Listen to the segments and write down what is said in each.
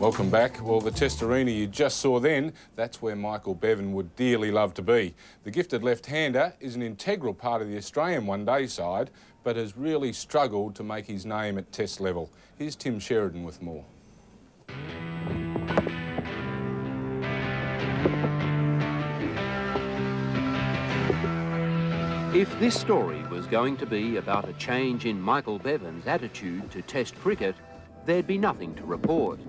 Welcome back. Well, the test arena you just saw then, that's where Michael Bevan would dearly love to be. The gifted left-hander is an integral part of the Australian one-day side, but has really struggled to make his name at test level. Here's Tim Sheridan with more. If this story was going to be about a change in Michael Bevan's attitude to Test cricket, there'd be nothing to report.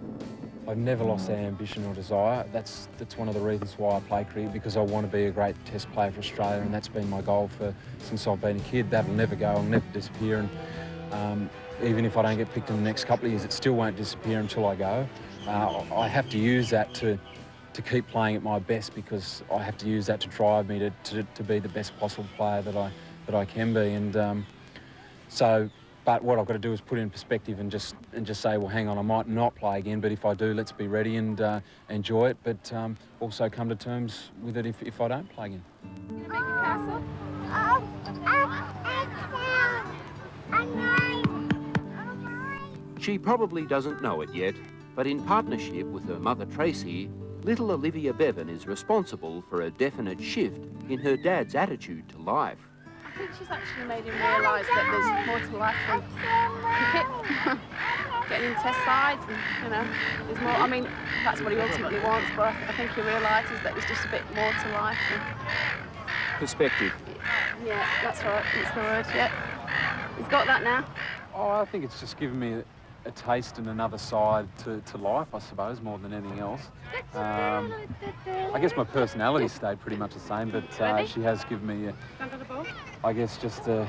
I've never lost that ambition or desire. That's one of the reasons why I play cricket, because I want to be a great Test player for Australia, and that's been my goal since I've been a kid. That'll never go, I'll never disappear, and even if I don't get picked in the next couple of years, it still won't disappear until I go. I have to use that to keep playing at my best, because I have to use that to drive me to be the best possible player that I can be. And but what I've got to do is put it in perspective and just say, well, hang on, I might not play again, but if I do, let's be ready and enjoy it. But also come to terms with it if I don't play again. Make a castle. She probably doesn't know it yet, but in partnership with her mother Tracy, little Olivia Bevan is responsible for a definite shift in her dad's attitude to life. I think she's actually made him realise that there's more to life than cricket. Getting in test sides, and, there's more. I mean, that's what he ultimately wants, but I think he realises that there's just a bit more to life. Perspective. Yeah, that's right. It's the word. Yeah, he's got that now. Oh, I think it's just given me a taste and another side to life, I suppose, more than anything else. I guess my personality stayed pretty much the same, but she has given me, I guess, just a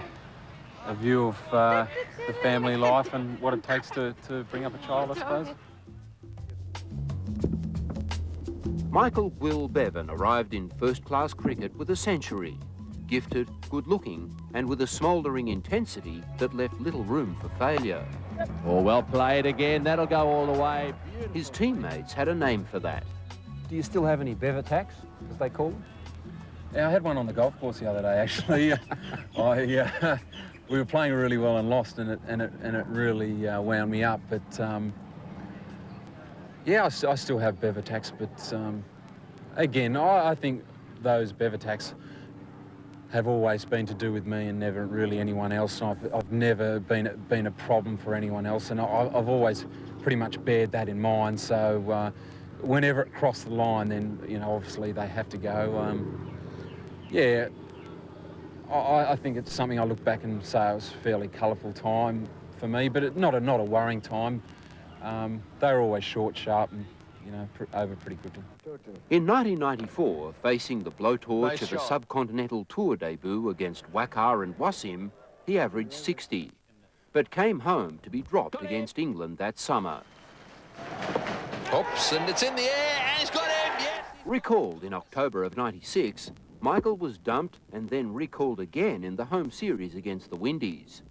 view of the family life and what it takes to bring up a child, I suppose. Michael Will Bevan arrived in first-class cricket with a century, gifted, good-looking, and with a smouldering intensity that left little room for failure. Oh, well played again. That'll go all the way. His teammates had a name for that. Do you still have any bev attacks, as they call them? Yeah, I had one on the golf course the other day, actually. We were playing really well and lost, and it really wound me up. But yeah, I still have bev attacks. But again, I think those bev attacks have always been to do with me and never really anyone else. And I've never been a problem for anyone else, and I've always pretty much bared that in mind. So whenever it crossed the line, then obviously they have to go. Yeah, I think it's something I look back and say it was a fairly colourful time for me, but not a worrying time. They were always short, sharp, and over pretty quickly. In 1994, facing the blowtorch of a subcontinental tour debut against Wakar and Wasim, he averaged 60, but came home to be dropped against England that summer. Hops, and it's in the air, and he's got him, yes! Recalled in October of 96, Michael was dumped and then recalled again in the home series against the Windies.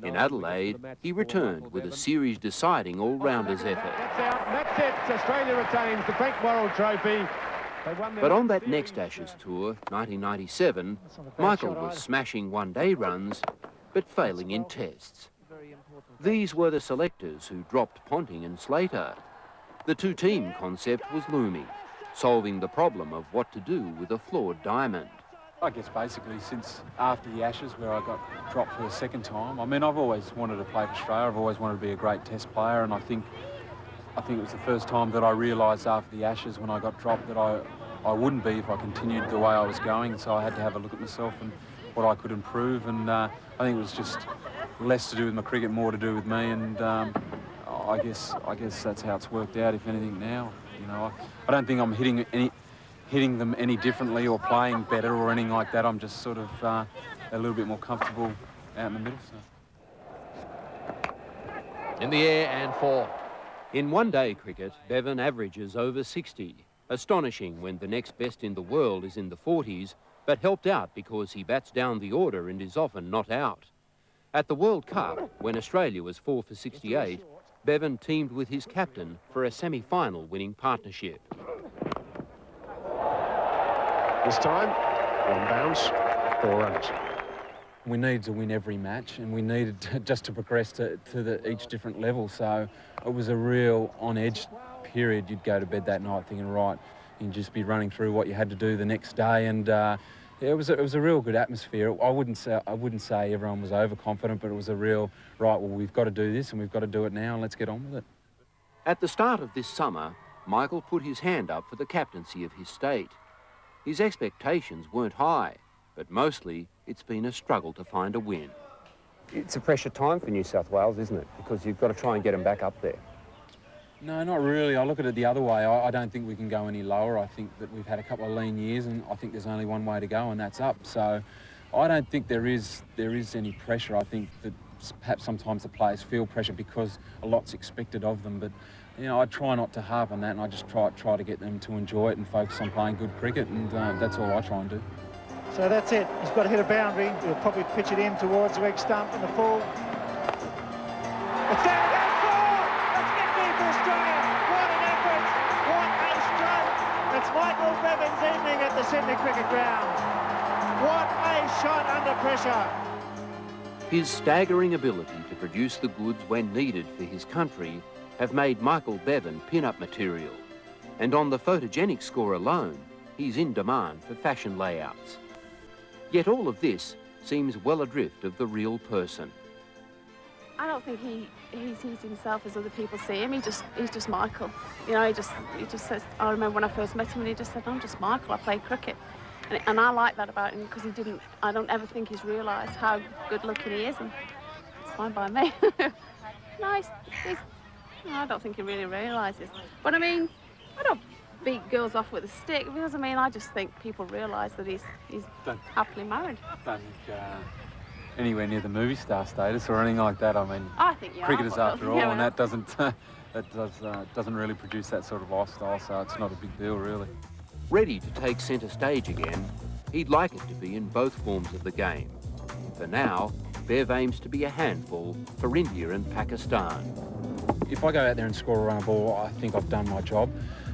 In Adelaide, he returned with a series-deciding all-rounders effort. That's it. Australia retains the Frank Worrell Trophy. But on that next Ashes tour, 1997, Michael was smashing one-day runs, but failing in tests. These were the selectors who dropped Ponting and Slater. The two-team concept was looming, solving the problem of what to do with a flawed diamond. I guess basically since after the Ashes, where I got dropped for the second time. I mean, I've always wanted to play for Australia. I've always wanted to be a great Test player, and I think it was the first time that I realised after the Ashes when I got dropped that I wouldn't be if I continued the way I was going. So I had to have a look at myself and what I could improve, and I think it was just less to do with my cricket, more to do with me, and I guess that's how it's worked out, if anything now. I don't think I'm hitting them any differently or playing better or anything like that. I'm just sort of a little bit more comfortable out in the middle. In the air and 4. In one-day cricket, Bevan averages over 60. Astonishing when the next best in the world is in the 40s, but helped out because he bats down the order and is often not out. At the World Cup, when Australia was 4 for 68, Bevan teamed with his captain for a semi-final winning partnership. This time, one bounce, 4 runs. We needed to win every match, and we needed just to progress to each different level. So it was a real on-edge period, you'd go to bed that night thinking, right, you'd just be running through what you had to do the next day, and yeah, it was a real good atmosphere. I wouldn't say everyone was overconfident, but it was a real, right, well, we've got to do this and we've got to do it now and let's get on with it. At the start of this summer, Michael put his hand up for the captaincy of his state. His expectations weren't high, but mostly it's been a struggle to find a win. It's a pressure time for New South Wales, isn't it? Because you've got to try and get them back up there. No, not really. I look at it the other way. I don't think we can go any lower. I think that we've had a couple of lean years and I think there's only one way to go and that's up. So I don't think there is any pressure. I think that perhaps sometimes the players feel pressure because a lot's expected of them. But, you know, I try not to harp on that and I just try to get them to enjoy it and focus on playing good cricket, and that's all I try and do. So that's it. He's got to hit a boundary. He'll probably pitch it in towards the leg stump in the full. It's there. It's Michael Bevan's evening at the Sydney Cricket Ground. What a shot under pressure. His staggering ability to produce the goods when needed for his country have made Michael Bevan pin-up material. And on the photogenic score alone, he's in demand for fashion layouts. Yet all of this seems well adrift of the real person. I don't think he sees himself as other people see him. He's just Michael. You know, he just says. I remember when I first met him, and he just said, "I'm just Michael. I play cricket," and I like that about him because he didn't. I don't ever think he's realised how good-looking he is, and it's fine by me. No, I don't think he really realises. But I mean, I don't beat girls off with a stick because I mean, I just think people realise that he's happily married. Don't think anywhere near the movie star status or anything like that. I mean, I think you cricketers are, after all, and that doesn't really produce that sort of lifestyle, so it's not a big deal really. Ready to take centre stage again, he'd like it to be in both forms of the game. For now, Bev aims to be a handful for India and Pakistan. If I go out there and score a run of ball, I think I've done my job.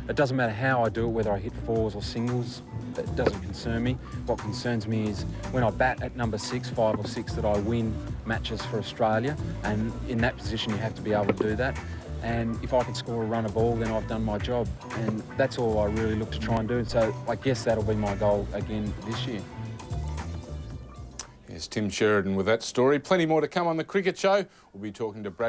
It doesn't matter how I do it, whether I hit fours or singles, it doesn't concern me. What concerns me is when I bat at number 6, 5 or 6, that I win matches for Australia, and in that position you have to be able to do that. And if I can score a run of ball, then I've done my job, and that's all I really look to try and do. So I guess that'll be my goal again this year. Yes, Tim Sheridan with that story. Plenty more to come on the Cricket Show. We'll be talking to Brad